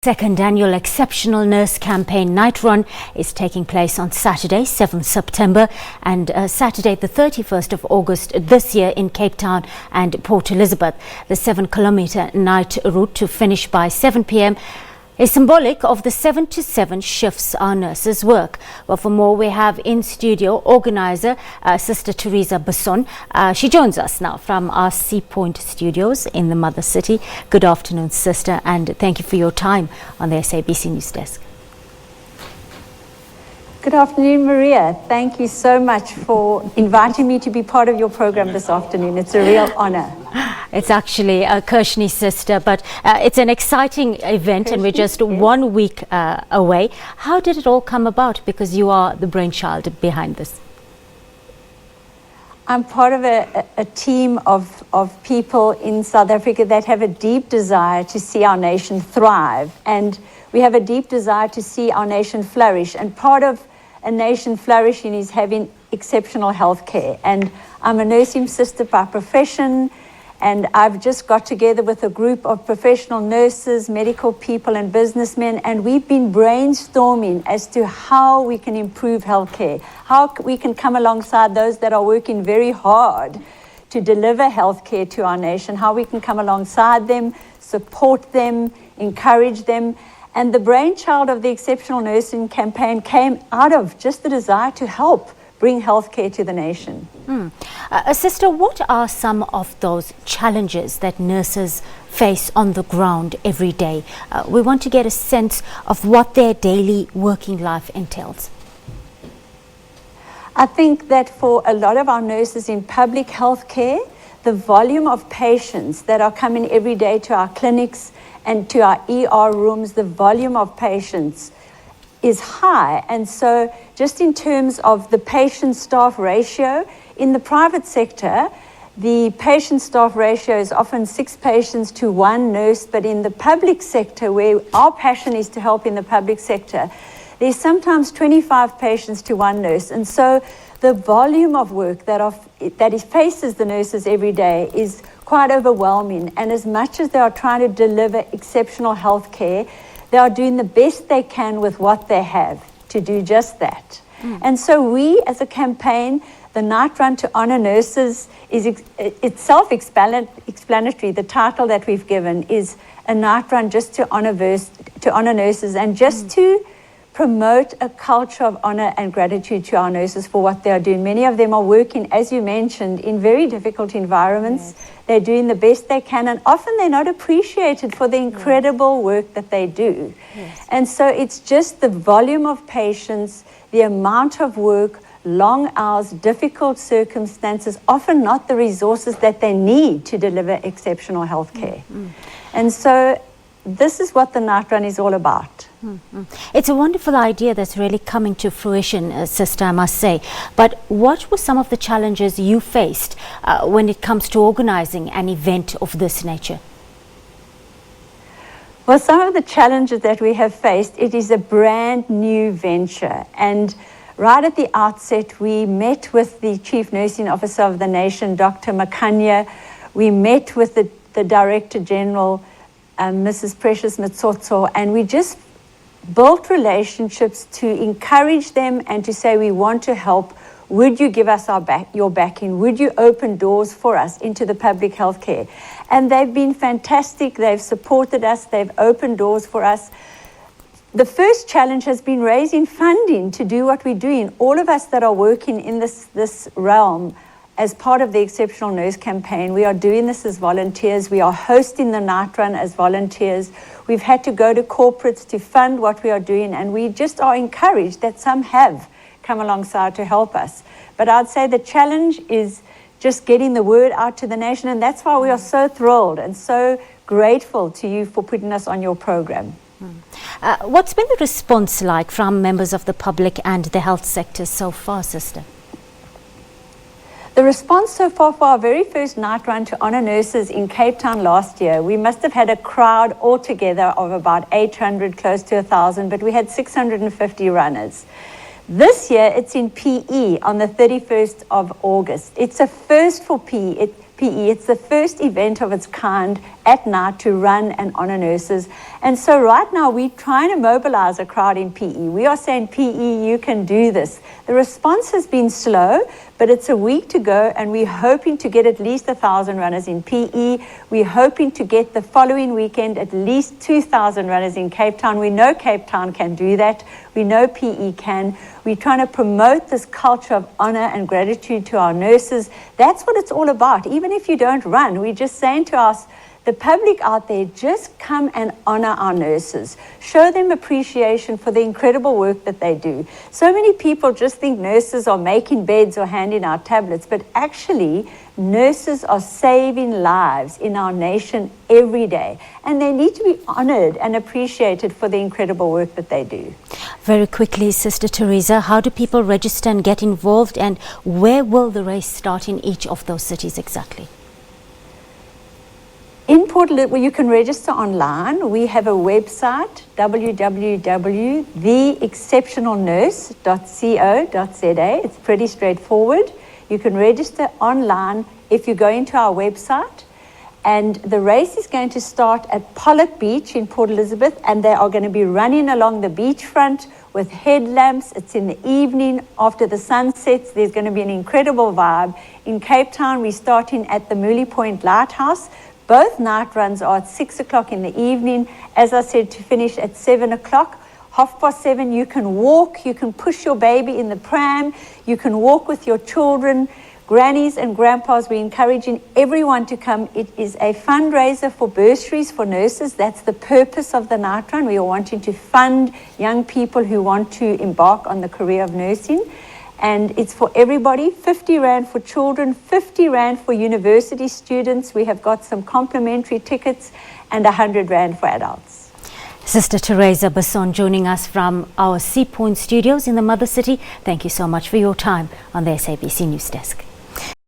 Second annual Exceptional Nurse Campaign Night Run is taking place on Saturday, 7th September and Saturday, the 31st of August this year in Cape Town and Port Elizabeth. The 7-kilometre night route to finish by 7 p.m. is symbolic of the 7 to 7 shifts our nurses work. Well, for more, we have in studio organiser Sister Teresa Basson. She joins us now from our Seapoint studios in the Mother City. Good afternoon, Sister, and thank you for your time on the SABC News Desk. Good afternoon, Maria. Thank you so much for inviting me to be part of your program this afternoon. It's a real honour. It's actually a Kirshni, Sister, but it's an exciting event and we're just 1 week away. How did it all come about? Because you are the brainchild behind this. I'm part of a team of people in South Africa that have a deep desire to see our nation thrive, and we have a deep desire to see our nation flourish, and part of a nation flourishing is having exceptional health care. And I'm a nursing sister by profession, and I've just got together with a group of professional nurses, medical people and businessmen, and we've been brainstorming as to how we can improve healthcare, how we can come alongside those that are working very hard to deliver healthcare to our nation, how we can come alongside them, support them, encourage them. And the brainchild of the Exceptional Nursing Campaign came out of just the desire to help bring healthcare to the nation. Sister, what are some of those challenges that nurses face on the ground every day? We want to get a sense of what their daily working life entails. I think that for a lot of our nurses in public health care, the volume of patients that are coming every day to our clinics and to our ER rooms, the volume of patients is high. And so just in terms of the patient-staff ratio, in the private sector, the patient-staff ratio is often 6 patients to 1 nurse, but in the public sector, where our passion is to help in the public sector, there's sometimes 25 patients to 1 nurse. And so the volume of work that faces the nurses every day is quite overwhelming. And as much as they are trying to deliver exceptional health care, they are doing the best they can with what they have to do just that. And so we, as a campaign, the Night Run to Honour Nurses is it's self-explanatory. The title that we've given is a night run just to honour nurses and just to promote a culture of honour and gratitude to our nurses for what they are doing. Many of them are working, as you mentioned, in very difficult environments. Yes. They're doing the best they can, and often they're not appreciated for the incredible work that they do. Yes. And so it's just the volume of patients, the amount of work, long hours, difficult circumstances, often not the resources that they need to deliver exceptional health care. And so this is what the Night Run is all about. It's a wonderful idea that's really coming to fruition, Sister, I must say. But what were some of the challenges you faced when it comes to organising an event of this nature? Well, some of the challenges that we have faced, it is a brand new venture. And right at the outset, we met with the Chief Nursing Officer of the nation, Dr. Makanya. We met with the Director General, Mrs. Precious Mtsotso, and we just built relationships to encourage them and to say, we want to help. Would you give us your backing? Would you open doors for us into the public health care? And they've been fantastic. They've supported us. They've opened doors for us. The first challenge has been raising funding to do what we're doing. All of us that are working in this realm as part of the Exceptional Nurse Campaign, we are doing this as volunteers. We are hosting the Night Run as volunteers. We've had to go to corporates to fund what we are doing, and we just are encouraged that some have come alongside to help us. But I'd say the challenge is just getting the word out to the nation, and that's why we are so thrilled and so grateful to you for putting us on your program. What's been the response like from members of the public and the health sector so far, Sister? The response so far for our very first Night Run to Honour Nurses in Cape Town last year, we must have had a crowd altogether of about 800, close to 1,000, but we had 650 runners. This year, it's in PE on the 31st of August. It's a first for PE. It's the first event of its kind at night to run and honor nurses. And so right now we're trying to mobilize a crowd in PE. We are saying, PE, you can do this. The response has been slow, but it's a week to go, and we're hoping to get at least 1,000 runners in PE. We're hoping to get the following weekend at least 2,000 runners in Cape Town. We know Cape Town can do that. We know PE can. We're trying to promote this culture of honor and gratitude to our nurses. That's what it's all about. Even if you don't run, we're just saying to us, the public out there, just come and honor our nurses. Show them appreciation for the incredible work that they do. So many people just think nurses are making beds or handing out tablets, but actually nurses are saving lives in our nation every day, and they need to be honored and appreciated for the incredible work that they do. Very quickly, Sister Teresa, how do people register and get involved, and where will the race start in each of those cities exactly? In Port Elizabeth, you can register online. We have a website, www.theexceptionalnurse.co.za. It's pretty straightforward. You can register online if you go into our website. And the race is going to start at Pollock Beach in Port Elizabeth, and they are going to be running along the beachfront with headlamps. It's in the evening after the sun sets. There's going to be an incredible vibe. In Cape Town, we're starting at the Mooly Point Lighthouse. Both night runs are at 6 o'clock in the evening. As I said, to finish at 7 o'clock. 7:30, you can walk, you can push your baby in the pram, you can walk with your children, grannies and grandpas. We're encouraging everyone to come. It is a fundraiser for bursaries for nurses. That's the purpose of the night run. We are wanting to fund young people who want to embark on the career of nursing. And it's for everybody, 50 Rand for children, 50 Rand for university students. We have got some complimentary tickets, and 100 Rand for adults. Sister Teresa Basson joining us from our Seapoint studios in the Mother City. Thank you so much for your time on the SABC News Desk.